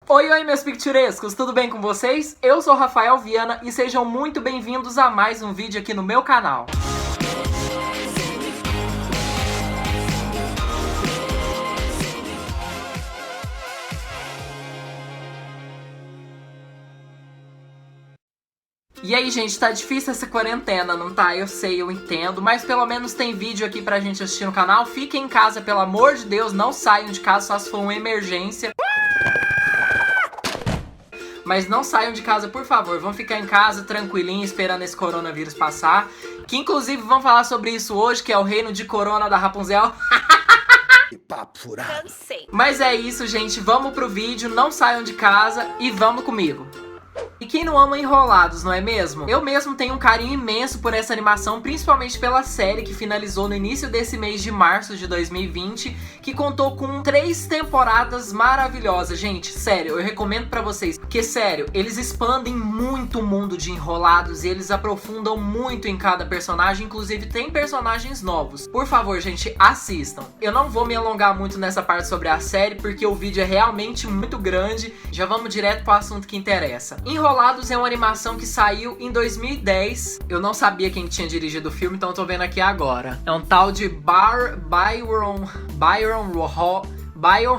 Oi, oi, meus picturescos, tudo bem com vocês? Eu sou Rafael Viana e sejam muito bem-vindos a mais um vídeo aqui no meu canal. E aí, gente, tá difícil essa quarentena, não tá? Eu sei, eu entendo, mas pelo menos tem vídeo aqui pra gente assistir no canal. Fiquem em casa, pelo amor de Deus, não saiam de casa só se for uma emergência. Mas não saiam de casa, por favor. Vão ficar em casa tranquilinho, esperando esse coronavírus passar. Que inclusive vamos falar sobre isso hoje, que é o reino de corona da Rapunzel. Que papo furado. Mas é isso, gente. Vamos pro vídeo, não saiam de casa e vamos comigo. E quem não ama Enrolados, não é mesmo? Eu mesmo tenho um carinho imenso por essa animação, principalmente pela série que finalizou no início desse mês de março de 2020, que contou com 3 temporadas maravilhosas. Gente, sério, eu recomendo pra vocês, porque sério, eles expandem muito o mundo de Enrolados e eles aprofundam muito em cada personagem, inclusive tem personagens novos. Por favor, gente, assistam. Eu não vou me alongar muito nessa parte sobre a série, porque o vídeo é realmente muito grande. Já vamos direto pro assunto que interessa. Enrolados é uma animação que saiu em 2010. Eu não sabia quem tinha dirigido o filme, então eu tô vendo aqui agora. É um tal de Byron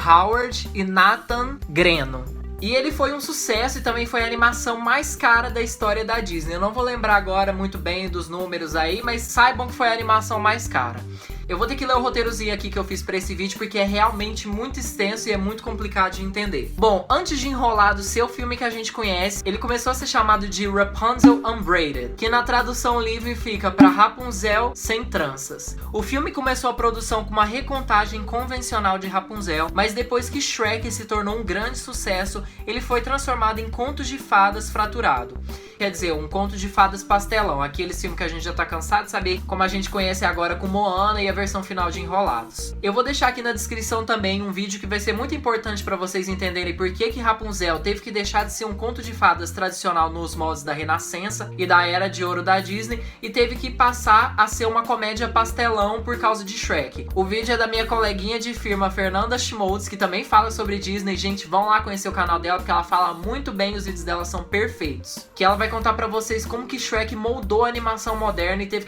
Howard e Nathan Greno. E ele foi um sucesso e também foi a animação mais cara da história da Disney. Eu não vou lembrar agora muito bem dos números aí, mas saibam que foi a animação mais cara. Eu vou ter que ler o roteirozinho aqui que eu fiz pra esse vídeo, porque é realmente muito extenso e é muito complicado de entender. Bom, antes de Enrolados ser o filme que a gente conhece, ele começou a ser chamado de Rapunzel Unbraided, que na tradução livre fica pra Rapunzel sem tranças. O filme começou a produção com uma recontagem convencional de Rapunzel, mas depois que Shrek se tornou um grande sucesso, ele foi transformado em contos de fadas fraturado. Quer dizer, um conto de fadas pastelão, aquele filme que a gente já tá cansado de saber, como a gente conhece agora com Moana e a versão final de Enrolados. Eu vou deixar aqui na descrição também um vídeo que vai ser muito importante para vocês entenderem por que Rapunzel teve que deixar de ser um conto de fadas tradicional nos moldes da Renascença e da Era de Ouro da Disney e teve que passar a ser uma comédia pastelão por causa de Shrek. O vídeo é da minha coleguinha de firma, Fernanda Schmoltz, que também fala sobre Disney. Gente, vão lá conhecer o canal dela, porque ela fala muito bem, os vídeos dela são perfeitos. Que ela vai contar pra vocês como que Shrek moldou a animação moderna e teve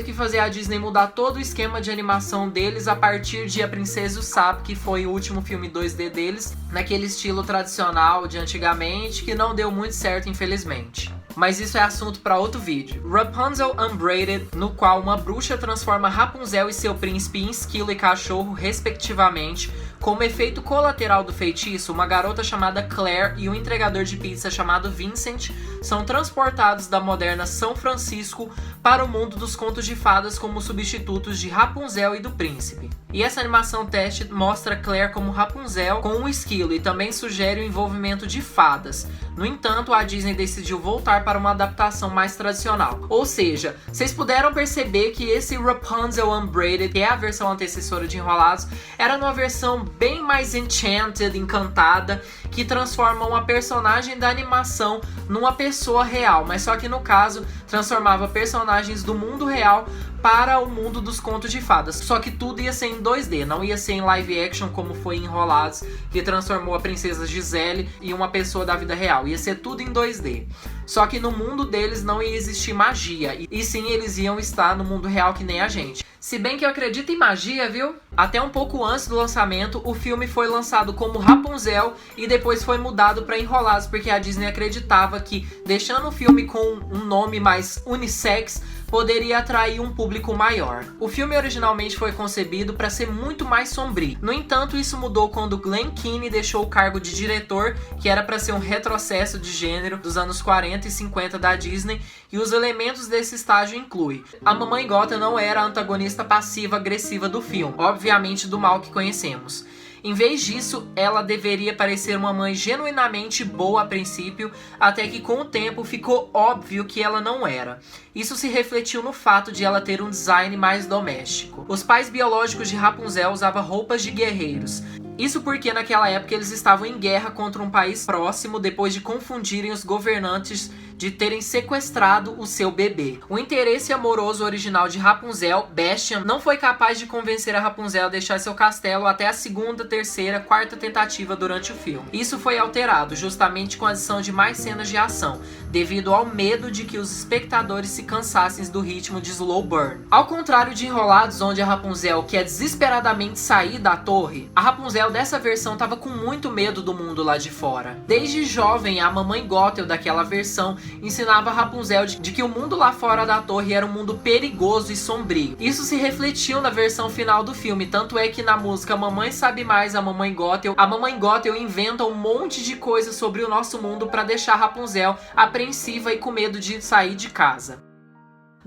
que fazer a Disney mudar todo o esquema de animação deles a partir de A Princesa e o Sapo, que foi o último filme 2D deles, naquele estilo tradicional de antigamente, que não deu muito certo, infelizmente. Mas isso é assunto para outro vídeo. Rapunzel Unbraided, no qual uma bruxa transforma Rapunzel e seu príncipe em esquilo e cachorro, respectivamente. Como efeito colateral do feitiço, uma garota chamada Claire e um entregador de pizza chamado Vincent são transportados da moderna São Francisco para o mundo dos contos de fadas como substitutos de Rapunzel e do príncipe. E essa animação teste mostra Claire como Rapunzel com um esquilo e também sugere o envolvimento de fadas. No entanto, a Disney decidiu voltar para uma adaptação mais tradicional. Ou seja, vocês puderam perceber que esse Rapunzel Unbraided, que é a versão antecessora de Enrolados, era uma versão bem mais enchanted, encantada, que transforma uma personagem da animação numa pessoa real, mas só que no caso transformava personagens do mundo real para o mundo dos contos de fadas. Só que tudo ia ser em 2D, não ia ser em live action como foi em Enrolados, que transformou a princesa Gisele em uma pessoa da vida real. Ia ser tudo em 2D. Só que no mundo deles não ia existir magia, e sim eles iam estar no mundo real que nem a gente. Se bem que eu acredito em magia, viu? Até um pouco antes do lançamento, o filme foi lançado como Rapunzel e depois foi mudado para Enrolados, porque a Disney acreditava que deixando o filme com um nome mais unissex poderia atrair um público maior. O filme originalmente foi concebido para ser muito mais sombrio. No entanto, isso mudou quando Glen Keane deixou o cargo de diretor, que era para ser um retrocesso de gênero dos anos 40 e 50 da Disney, e os elementos desse estágio incluem: a Mamãe Gota não era a antagonista passiva-agressiva do filme, obviamente do mal que conhecemos. Em vez disso, ela deveria parecer uma mãe genuinamente boa a princípio, até que com o tempo ficou óbvio que ela não era. Isso se refletiu no fato de ela ter um design mais doméstico. Os pais biológicos de Rapunzel usavam roupas de guerreiros. Isso porque naquela época eles estavam em guerra contra um país próximo depois de confundirem os governantes de terem sequestrado o seu bebê. O interesse amoroso original de Rapunzel, Bastian, não foi capaz de convencer a Rapunzel a deixar seu castelo até a segunda, terceira, quarta tentativa durante o filme. Isso foi alterado justamente com a adição de mais cenas de ação, devido ao medo de que os espectadores se cansassem do ritmo de slow burn. Ao contrário de Enrolados, onde a Rapunzel quer desesperadamente sair da torre, a Rapunzel dessa versão estava com muito medo do mundo lá de fora. Desde jovem, a mamãe Gothel daquela versão ensinava a Rapunzel de que o mundo lá fora da torre era um mundo perigoso e sombrio. Isso se refletiu na versão final do filme, tanto é que na música Mamãe Sabe Mais, a mamãe Gothel inventa um monte de coisas sobre o nosso mundo para deixar a Rapunzel apreensiva e com medo de sair de casa.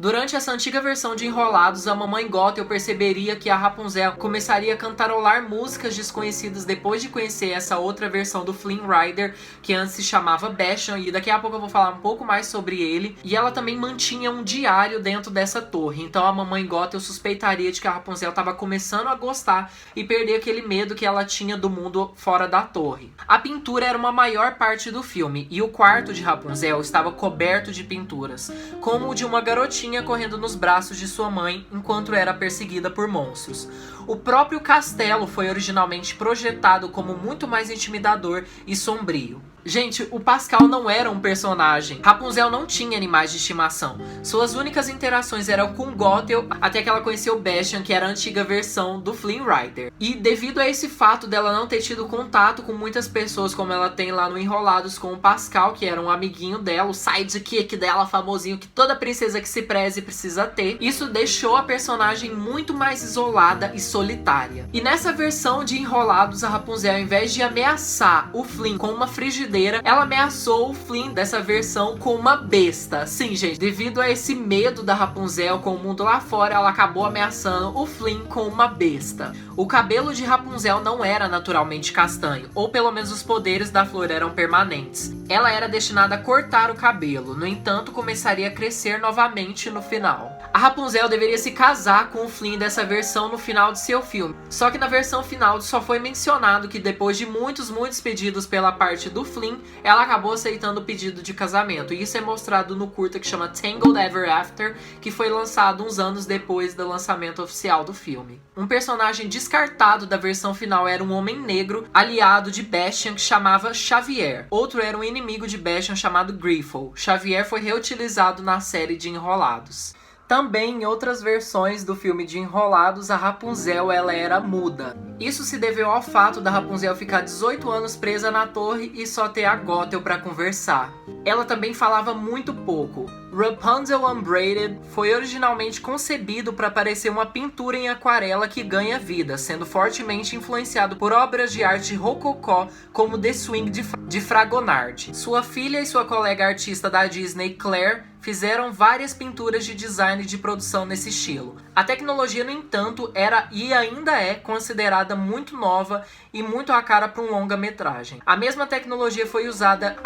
Durante essa antiga versão de Enrolados, a mamãe Gothel perceberia que a Rapunzel começaria a cantarolar músicas desconhecidas depois de conhecer essa outra versão do Flynn Rider, que antes se chamava Bastian, e daqui a pouco eu vou falar um pouco mais sobre ele. E ela também mantinha um diário dentro dessa torre, então a mamãe Gothel suspeitaria de que a Rapunzel estava começando a gostar e perder aquele medo que ela tinha do mundo fora da torre. A pintura era uma maior parte do filme, e o quarto de Rapunzel estava coberto de pinturas, como o de uma garotinha correndo nos braços de sua mãe enquanto era perseguida por monstros. O próprio castelo foi originalmente projetado como muito mais intimidador e sombrio. Gente, o Pascal não era um personagem. Rapunzel não tinha animais de estimação. Suas únicas interações eram com Gothel, até que ela conheceu Bastian, que era a antiga versão do Flynn Rider. E devido a esse fato dela não ter tido contato com muitas pessoas, como ela tem lá no Enrolados com o Pascal, que era um amiguinho dela, o sidekick dela, famosinho, que toda princesa que se preze precisa ter, isso deixou a personagem muito mais isolada e solitária. E nessa versão de Enrolados, a Rapunzel, ao invés de ameaçar o Flynn com uma frigideira, ela ameaçou o Flynn dessa versão com uma besta. Sim, gente, devido a esse medo da Rapunzel com o mundo lá fora, ela acabou ameaçando o Flynn com uma besta. O cabelo de Rapunzel não era naturalmente castanho, ou pelo menos os poderes da flor eram permanentes. Ela era destinada a cortar o cabelo, no entanto começaria a crescer novamente no final. A Rapunzel deveria se casar com o Flynn dessa versão no final de seu filme, só que na versão final só foi mencionado que depois de muitos pedidos pela parte do Flynn, ela acabou aceitando o pedido de casamento, e isso é mostrado no curta que chama Tangled Ever After, que foi lançado uns anos depois do lançamento oficial do filme. Um personagem descartado da versão final era um homem negro, aliado de Bastian, que chamava Xavier. Outro era um inimigo de Bastian chamado Griffle. Xavier foi reutilizado na série de Enrolados. Também em outras versões do filme de Enrolados, a Rapunzel ela era muda. Isso se deveu ao fato da Rapunzel ficar 18 anos presa na torre e só ter a Gothel para conversar. Ela também falava muito pouco. Rapunzel Unbraided foi originalmente concebido para parecer uma pintura em aquarela que ganha vida, sendo fortemente influenciado por obras de arte rococó como The Swing de Fragonard. Sua filha e sua colega artista da Disney, Claire, fizeram várias pinturas de design de produção nesse estilo. A tecnologia, no entanto, era e ainda é considerada muito nova e muito a cara para um longa-metragem. A mesma tecnologia foi usada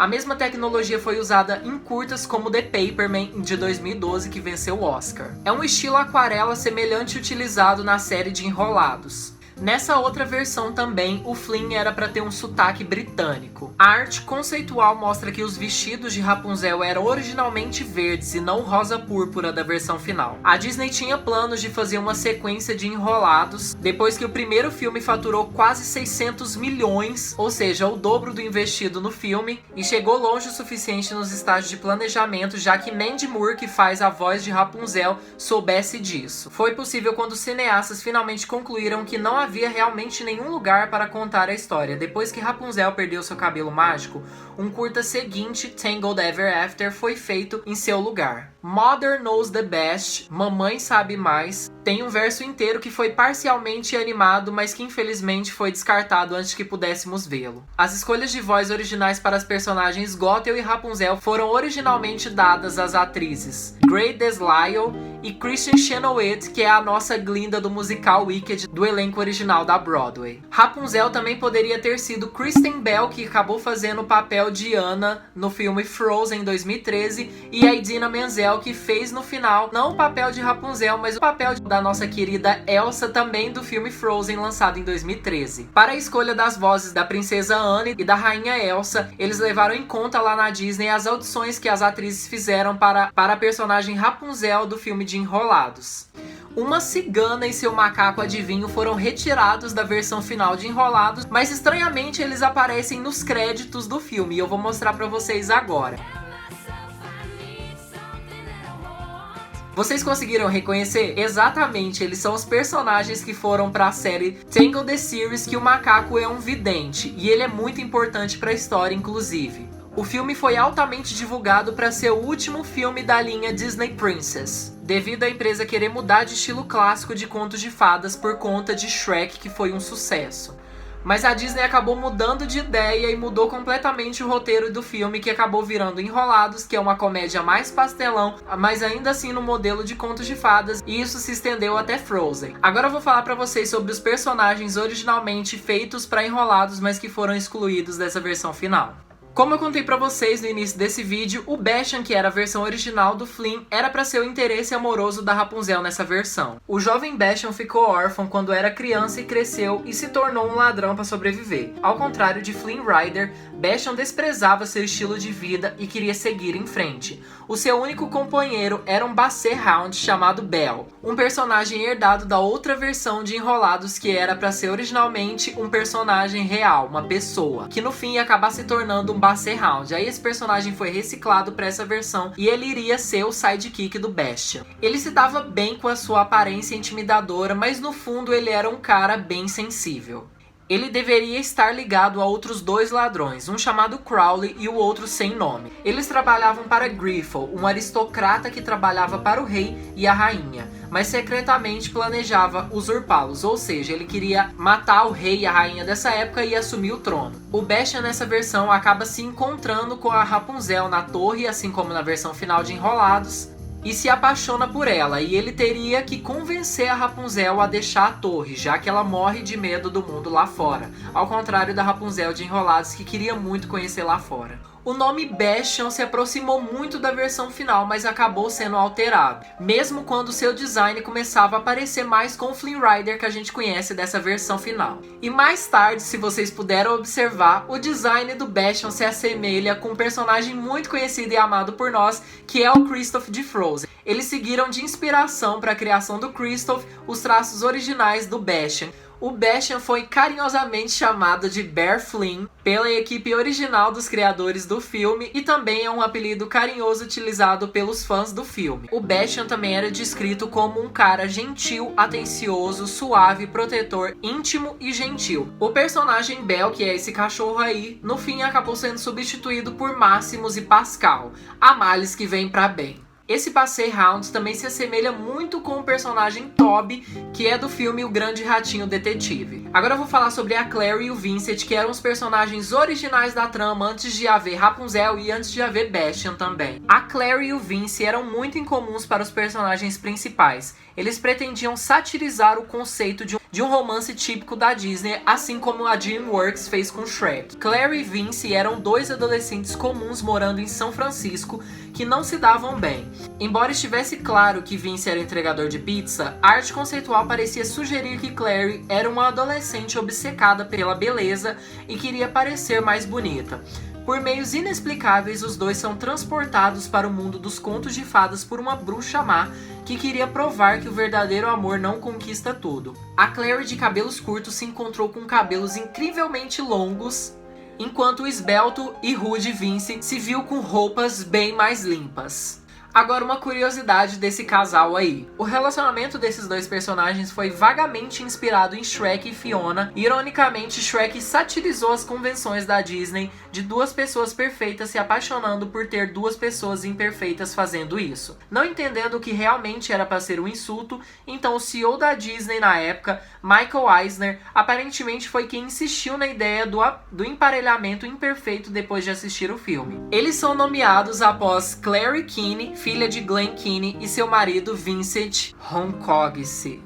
em curtas como The Paperman de 2012, que venceu o Oscar. É um estilo aquarela semelhante utilizado na série de Enrolados. Nessa outra versão também, o Flynn era para ter um sotaque britânico. A arte conceitual mostra que os vestidos de Rapunzel eram originalmente verdes e não rosa púrpura da versão final. A Disney tinha planos de fazer uma sequência de Enrolados, depois que o primeiro filme faturou quase 600 milhões, ou seja, o dobro do investido no filme, e chegou longe o suficiente nos estágios de planejamento, já que Mandy Moore, que faz a voz de Rapunzel, soubesse disso. Foi possível quando os cineastas finalmente concluíram que não havia realmente nenhum lugar para contar a história. Depois que Rapunzel perdeu seu cabelo mágico, um curta seguinte, Tangled Ever After, foi feito em seu lugar. Mother Knows the Best, Mamãe Sabe Mais, tem um verso inteiro que foi parcialmente animado, mas que infelizmente foi descartado antes que pudéssemos vê-lo. As escolhas de voz originais para as personagens Gothel e Rapunzel foram originalmente dadas às atrizes Grey Deslyle e Kristen Chenoweth, que é a nossa Glinda do musical Wicked do elenco original da Broadway. Rapunzel também poderia ter sido Kristen Bell, que acabou fazendo o papel de Anna no filme Frozen em 2013, e a Idina Menzel, que fez no final não o papel de Rapunzel, mas o papel da nossa querida Elsa, também do filme Frozen, lançado em 2013. Para a escolha das vozes da princesa Anne e da rainha Elsa, eles levaram em conta lá na Disney as audições que as atrizes fizeram para a personagem Rapunzel do filme de Enrolados. Uma cigana e seu macaco adivinho foram retirados da versão final de Enrolados, mas estranhamente eles aparecem nos créditos do filme e eu vou mostrar para vocês agora. Vocês conseguiram reconhecer? Exatamente, eles são os personagens que foram para a série Tangled the Series, que o macaco é um vidente e ele é muito importante para a história, inclusive. O filme foi altamente divulgado para ser o último filme da linha Disney Princess, devido à empresa querer mudar de estilo clássico de contos de fadas por conta de Shrek, que foi um sucesso. Mas a Disney acabou mudando de ideia e mudou completamente o roteiro do filme, que acabou virando Enrolados, que é uma comédia mais pastelão, mas ainda assim no modelo de contos de fadas, e isso se estendeu até Frozen. Agora eu vou falar pra vocês sobre os personagens originalmente feitos para Enrolados, mas que foram excluídos dessa versão final. Como eu contei pra vocês no início desse vídeo, o Bastian, que era a versão original do Flynn, era pra ser o interesse amoroso da Rapunzel nessa versão. O jovem Bastian ficou órfão quando era criança e cresceu e se tornou um ladrão para sobreviver. Ao contrário de Flynn Rider, Bastian desprezava seu estilo de vida e queria seguir em frente. O seu único companheiro era um Basset Hound chamado Belle, um personagem herdado da outra versão de Enrolados, que era pra ser originalmente um personagem real, uma pessoa, que no fim ia acabar se tornando um Basset Hound. Aí esse personagem foi reciclado para essa versão e ele iria ser o sidekick do Bastian. Ele se dava bem com a sua aparência intimidadora, mas no fundo ele era um cara bem sensível. Ele deveria estar ligado a outros dois ladrões, um chamado Crowley e o outro sem nome. Eles trabalhavam para Griffle, um aristocrata que trabalhava para o rei e a rainha, mas secretamente planejava usurpá-los, ou seja, ele queria matar o rei e a rainha dessa época e assumir o trono. O Bastian nessa versão acaba se encontrando com a Rapunzel na torre, assim como na versão final de Enrolados, e se apaixona por ela, e ele teria que convencer a Rapunzel a deixar a torre, já que ela morre de medo do mundo lá fora, ao contrário da Rapunzel de Enrolados, que queria muito conhecer lá fora. O nome Bastian se aproximou muito da versão final, mas acabou sendo alterado, mesmo quando seu design começava a parecer mais com o Flynn Rider que a gente conhece dessa versão final. E mais tarde, se vocês puderam observar, o design do Bastian se assemelha com um personagem muito conhecido e amado por nós, que é o Kristoff de Frozen. Eles seguiram de inspiração para a criação do Kristoff os traços originais do Bastian. O Bastian foi carinhosamente chamado de Bear Flynn pela equipe original dos criadores do filme e também é um apelido carinhoso utilizado pelos fãs do filme. O Bastian também era descrito como um cara gentil, atencioso, suave, protetor, íntimo e gentil. O personagem Belle, que é esse cachorro aí, no fim acabou sendo substituído por Maximus e Pascal, a males que vem pra bem. Esse Basset Hound também se assemelha muito com o personagem Toby, que é do filme O Grande Ratinho Detetive. Agora eu vou falar sobre a Clary e o Vincent, que eram os personagens originais da trama antes de haver Rapunzel e antes de haver Bastian também. A Clary e o Vince eram muito incomuns para os personagens principais. Eles pretendiam satirizar o conceito de um romance típico da Disney, assim como a DreamWorks fez com Shrek. Clary e Vince eram dois adolescentes comuns morando em São Francisco que não se davam bem. Embora estivesse claro que Vince era entregador de pizza, a arte conceitual parecia sugerir que Clary era uma adolescente obcecada pela beleza e queria parecer mais bonita. Por meios inexplicáveis, os dois são transportados para o mundo dos contos de fadas por uma bruxa má que queria provar que o verdadeiro amor não conquista tudo. A Clary de cabelos curtos se encontrou com cabelos incrivelmente longos, enquanto o esbelto e rude Vince se viu com roupas bem mais limpas. Agora uma curiosidade desse casal aí. O relacionamento desses dois personagens foi vagamente inspirado em Shrek e Fiona. Ironicamente, Shrek satirizou as convenções da Disney de duas pessoas perfeitas se apaixonando por ter duas pessoas imperfeitas fazendo isso. Não entendendo que realmente era para ser um insulto, então o CEO da Disney na época, Michael Eisner, aparentemente foi quem insistiu na ideia do emparelhamento imperfeito depois de assistir o filme. Eles são nomeados após Clary Keane, filha de Glen Keane e seu marido Vincent Hongozic.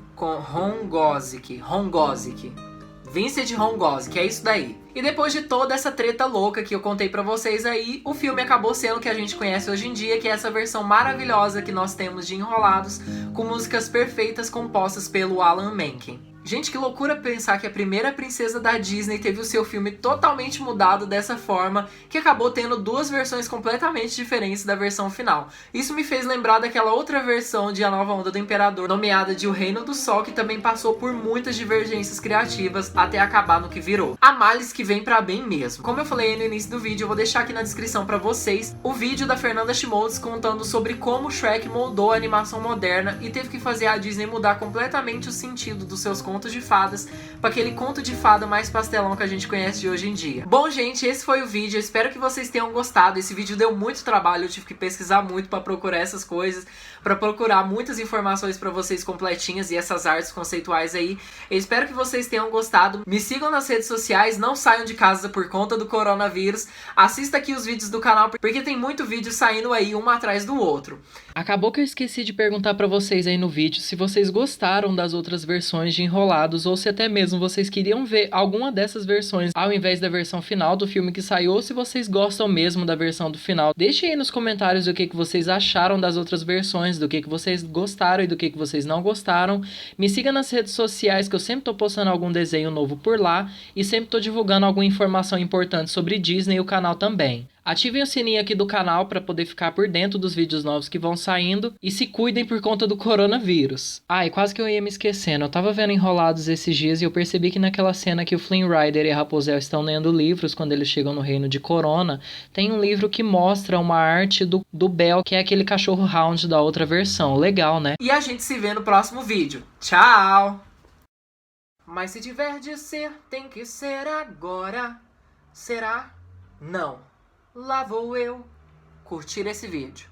Vincent Hongozic, é isso daí. E depois de toda essa treta louca que eu contei pra vocês aí, o filme acabou sendo o que a gente conhece hoje em dia, que é essa versão maravilhosa que nós temos de Enrolados, com músicas perfeitas compostas pelo Alan Menken. Gente, que loucura pensar que a primeira princesa da Disney teve o seu filme totalmente mudado dessa forma, que acabou tendo duas versões completamente diferentes da versão final. Isso me fez lembrar daquela outra versão de A Nova Onda do Imperador, nomeada de O Reino do Sol, que também passou por muitas divergências criativas até acabar no que virou. A males que vem pra bem mesmo. Como eu falei no início do vídeo, eu vou deixar aqui na descrição pra vocês o vídeo da Fernanda Schmoltz contando sobre como o Shrek moldou a animação moderna e teve que fazer a Disney mudar completamente o sentido dos seus contos de fadas para aquele conto de fada mais pastelão que a gente conhece de hoje em dia. Bom, gente, esse foi o vídeo. Eu espero que vocês tenham gostado. Esse vídeo deu muito trabalho, eu tive que pesquisar muito para procurar essas coisas, para procurar muitas informações para vocês completinhas e essas artes conceituais aí. Eu espero que vocês tenham gostado. Me sigam nas redes sociais, não saiam de casa por conta do coronavírus. Assista aqui os vídeos do canal, porque tem muito vídeo saindo aí, um atrás do outro. Acabou que eu esqueci de perguntar para vocês aí no vídeo se vocês gostaram das outras versões de Enrolados, ou se até mesmo vocês queriam ver alguma dessas versões ao invés da versão final do filme que saiu, ou se vocês gostam mesmo da versão do final. Deixem aí nos comentários o que vocês acharam das outras versões, do que vocês gostaram e do que vocês não gostaram. Me siga nas redes sociais, que eu sempre tô postando algum desenho novo por lá e sempre tô divulgando alguma informação importante sobre Disney e o canal também. Ativem o sininho aqui do canal para poder ficar por dentro dos vídeos novos que vão saindo e se cuidem por conta do coronavírus. E quase que eu ia me esquecendo, eu tava vendo Enrolados esses dias e eu percebi que naquela cena que o Flynn Rider e a Rapunzel estão lendo livros quando eles chegam no reino de Corona, tem um livro que mostra uma arte do Bel, que é aquele cachorro hound da outra versão. Legal, né? E a gente se vê no próximo vídeo. Tchau! Mas se tiver de ser, tem que ser agora. Será? Não. Lá vou eu curtir esse vídeo.